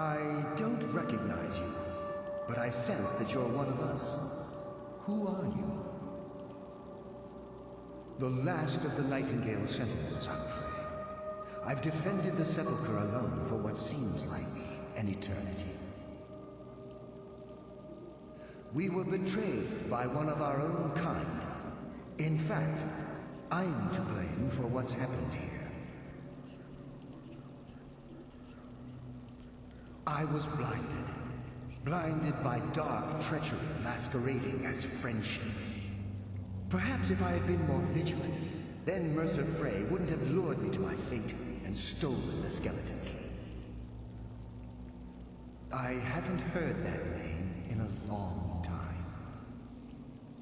I don't recognize you, but I sense that you're one of us. Who are you? The last of the Nightingale Sentinels, I'm afraid. I've defended the Sepulchre alone for what seems like an eternity. We were betrayed by one of our own kind. In fact, I'm to blame for what's happened here. I was blinded by dark treachery masquerading as friendship. Perhaps if I had been more vigilant, then Mercer Frey wouldn't have lured me to my fate and stolen the skeleton key. I haven't heard that name in a long time.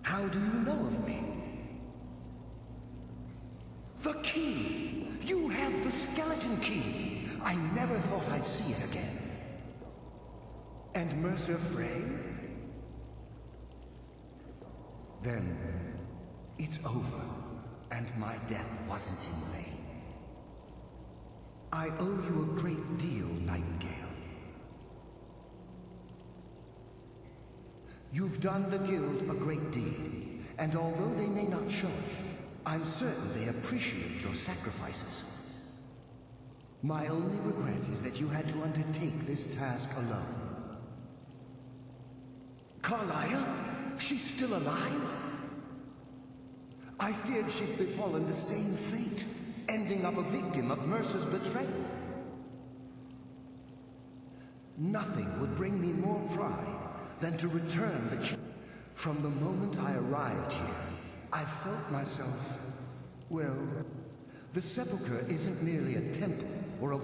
How do you know of me? The key! You have the skeleton key! I never thought I'd see it again. And Mercer Frey? Then, it's over, and my death wasn't in vain. I owe you a great deal, Nightingale. You've done the Guild a great deed, and although they may not show it, I'm certain they appreciate your sacrifices. My only regret is that you had to undertake this task alone. Carlia? She's still alive? I feared she'd befallen the same fate, ending up a victim of Mercer's betrayal. Nothing would bring me more pride than to return the key. From the moment I arrived here, I felt myself, well, the Sepulchre isn't merely a temple or a...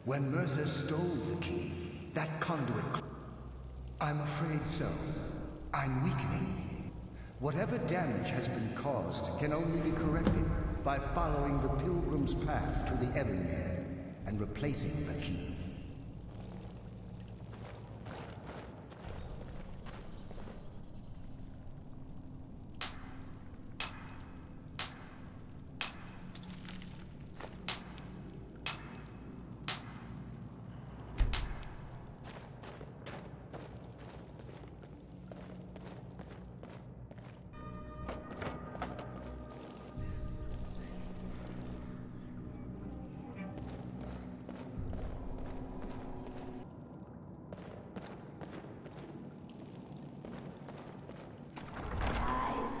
When Mercer stole the key, that conduit... I'm afraid so. I'm weakening. Whatever damage has been caused can only be corrected by following the Pilgrim's path to the Evermere and replacing the key.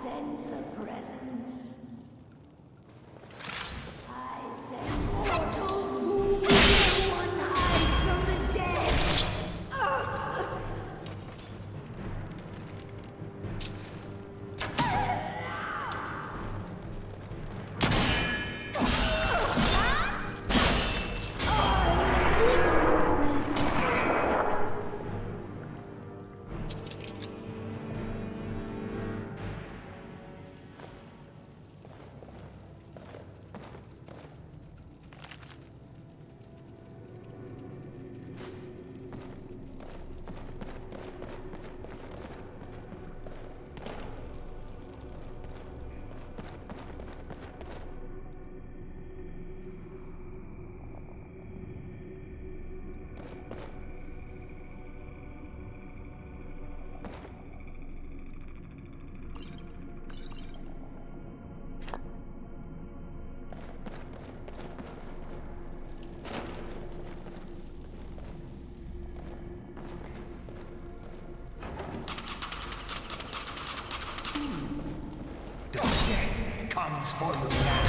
Sense a presence. I sense mortal wounds. One hides from the dead. Comes for you now.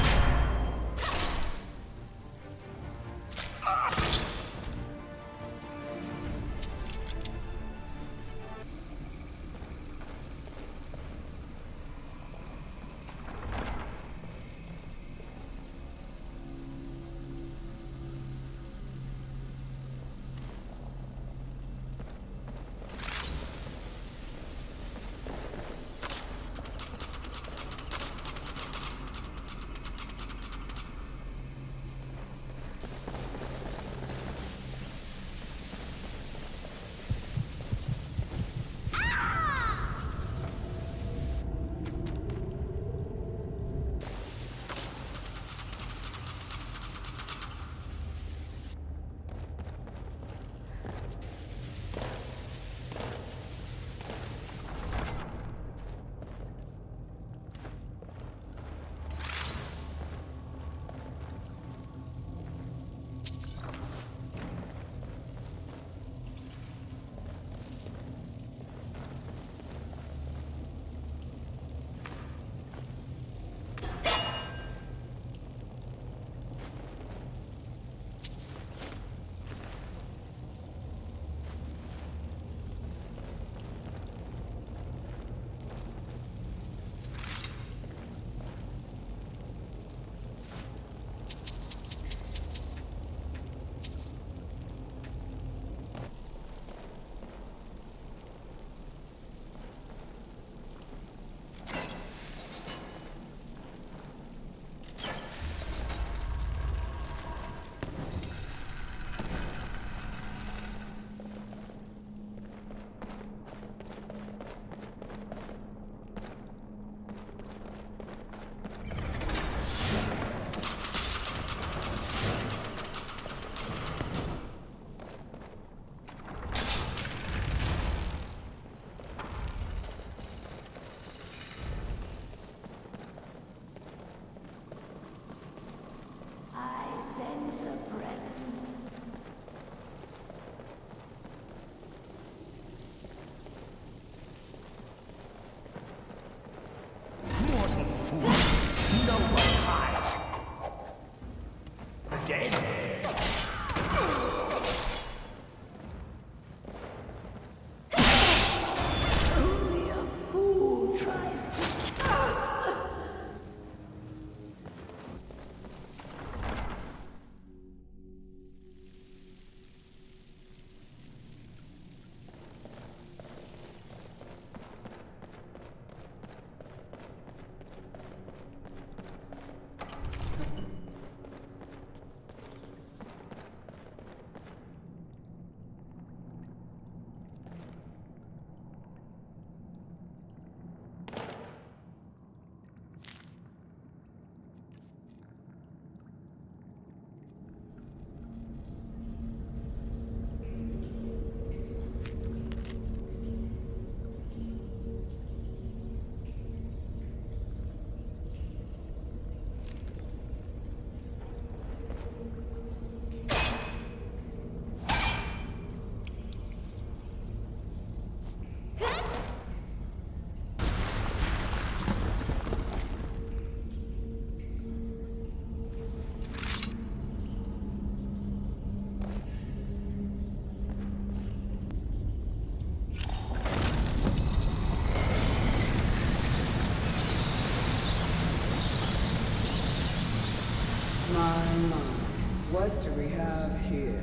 what do we have here?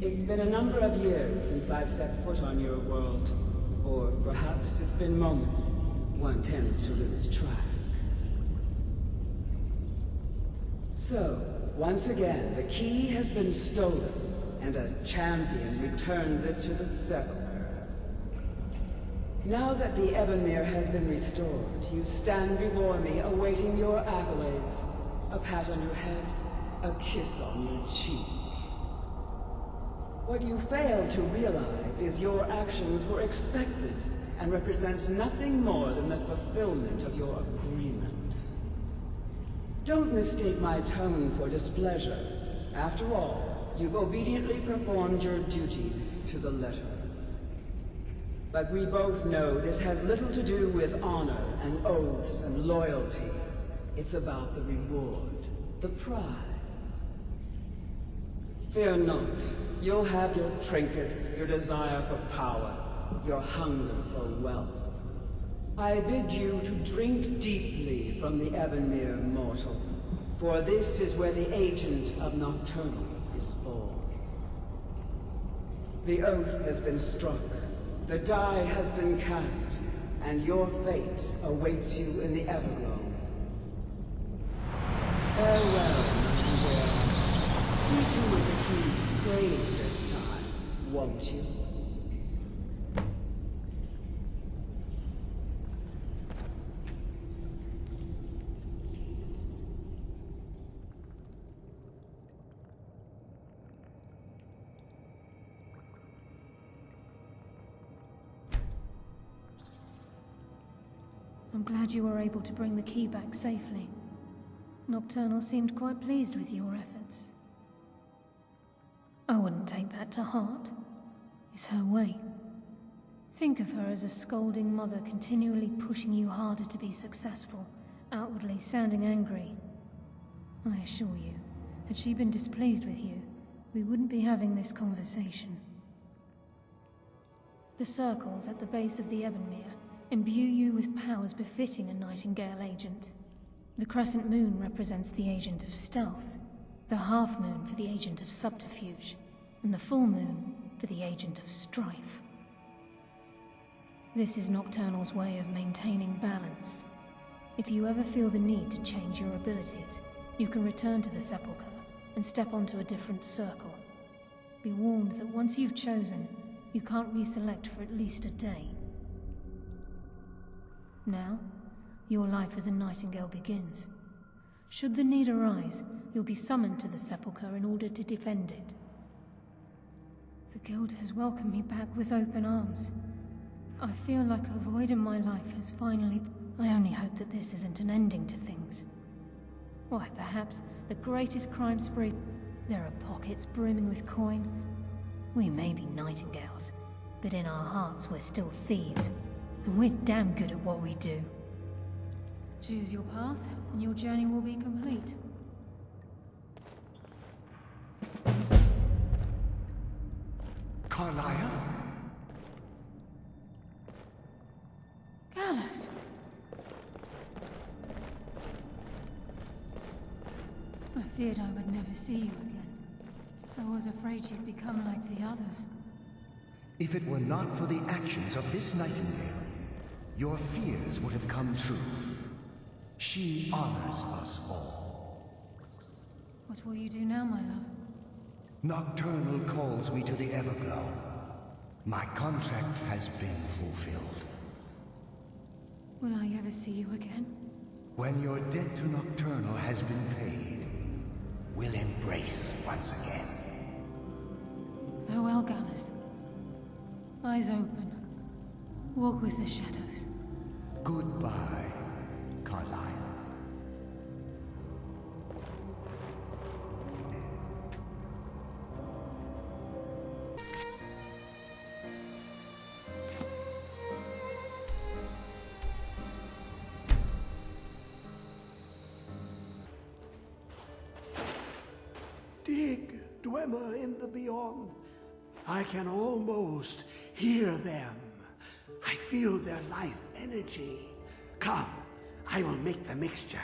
It's been a number of years since I've set foot on your world. Or perhaps it's been moments. One tends to lose track. So, once again, the key has been stolen, and a champion returns it to the sepulchre. Now that the Ebonmere has been restored, you stand before me awaiting your accolades. A pat on your head, a kiss on your cheek. What you fail to realize is your actions were expected and represent nothing more than the fulfillment of your agreement. Don't mistake my tone for displeasure. After all, you've obediently performed your duties to the letter. But we both know this has little to do with honor and oaths and loyalty. It's about the reward, the prize. Fear not. You'll have your trinkets, your desire for power, your hunger for wealth. I bid you to drink deeply from the Ebonmere mortal, for this is where the agent of Nocturnal is born. The oath has been struck, the die has been cast, and your fate awaits you in the Everglow. Farewell, Nightingale. See to it that you stay this time, won't you? I'm glad you were able to bring the key back safely. Nocturnal seemed quite pleased with your efforts. I wouldn't take that to heart. It's her way. Think of her as a scolding mother continually pushing you harder to be successful, outwardly sounding angry. I assure you, had she been displeased with you, we wouldn't be having this conversation. The circles at the base of the Ebonmere imbue you with powers befitting a Nightingale agent. The crescent moon represents the agent of stealth, the half moon for the agent of subterfuge, and the full moon for the agent of strife. This is Nocturnal's way of maintaining balance. If you ever feel the need to change your abilities, you can return to the sepulchre and step onto a different circle. Be warned that once you've chosen, you can't reselect for at least a day. Now, your life as a Nightingale begins. Should the need arise, you'll be summoned to the sepulchre in order to defend it. The Guild has welcomed me back with open arms. I feel like a void in my life has finally... I only hope that this isn't an ending to things. Why, perhaps the greatest crime spree... There are pockets brimming with coin. We may be Nightingales, but in our hearts we're still thieves. And we're damn good at what we do. Choose your path, and your journey will be complete. Carlisle? Gallus! I feared I would never see you again. I was afraid you'd become like the others. If it were not for the actions of this Nightingale, your fears would have come true. She honors us all. What will you do now, my love? Nocturnal calls me to the Everglow. My contract has been fulfilled. Will I ever see you again? When your debt to Nocturnal has been paid, we'll embrace once again. Farewell, Gallus. Eyes open. Walk with the shadows. Goodbye, Carlisle. Dig, Dwemer in the beyond. I can almost hear them. I feel their life energy. Come, I will make the mixture.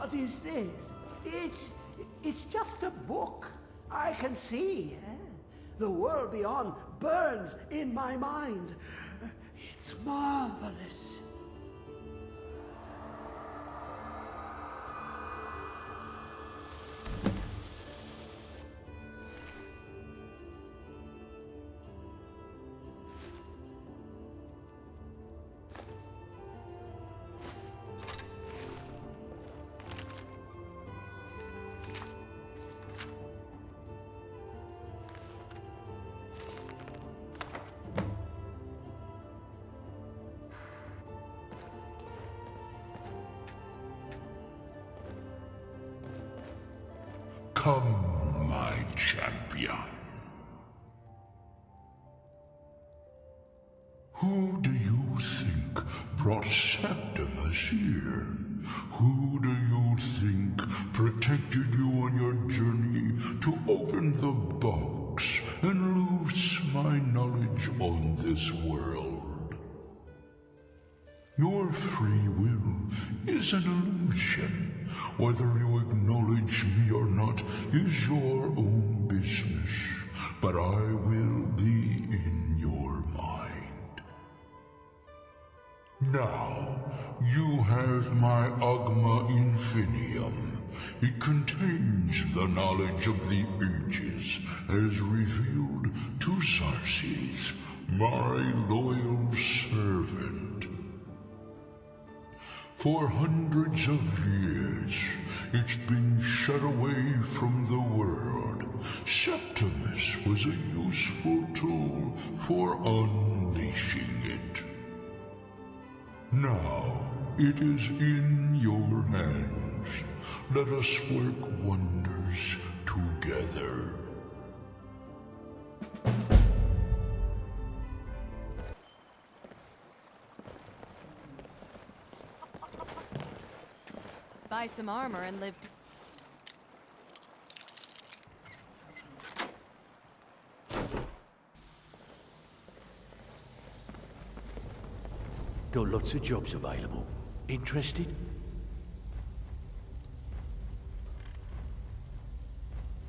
What is this? It's just a book. I can see. The world beyond burns in my mind. It's marvelous. Come, my champion. Who do you think brought Septimus here? Who do you think protected you on your journey to open the box and loose my knowledge on this world? Your free will is an illusion. Whether you acknowledge me or not is your own business, but I will be in your mind. Now, you have my Agma Infinium. It contains the knowledge of the ages as revealed to Sarces, my loyal servant. For hundreds of years, it's been shut away from the world. Septimus was a useful tool for unleashing it. Now, it is in your hands. Let us work wonders together. Buy some armor and live. Got lots of jobs available. Interested?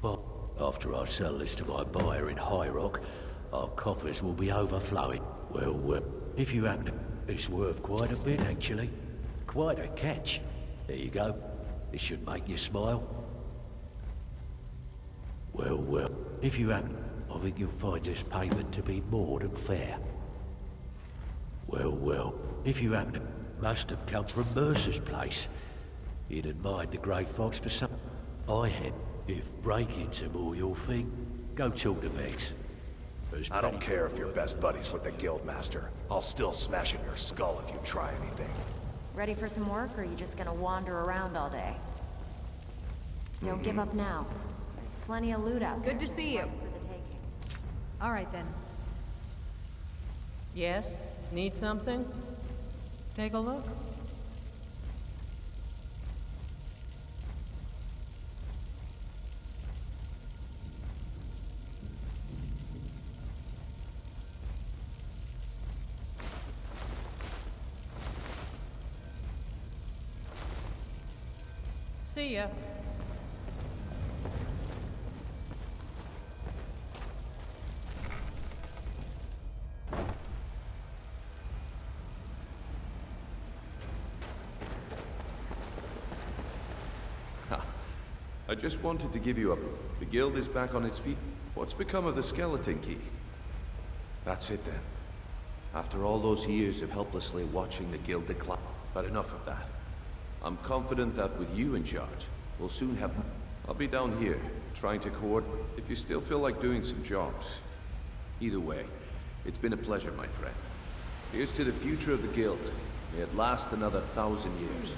Well, after I sell this to my buyer in High Rock, our coffers will be overflowing. Well, if you happen to... It's worth quite a bit, actually. Quite a catch. There you go. This should make you smile. Well, if you happen... I think you'll find this payment to be more than fair. Well, if you happen to... Must have come from Mercer's place. He didn't mind the Grey Fox for some... I had. If breaking's a more your thing, go talk to Vex. I don't care if you're best buddies with the Guildmaster. I'll still smash in your skull if you try anything. Ready for some work, or are you just gonna wander around all day? Don't give up now. There's plenty of loot out there. Good to see you. For the taking. All right, then. Yes? Need something? Take a look. See ya. I just wanted to give you up. The guild is back on its feet. What's become of the skeleton key? That's it then. After all those years of helplessly watching the guild decline. But enough of that. I'm confident that with you in charge, we'll soon have... I'll be down here, trying to coordinate if you still feel like doing some jobs. Either way, it's been a pleasure, my friend. Here's to the future of the guild. May it last another 1,000 years.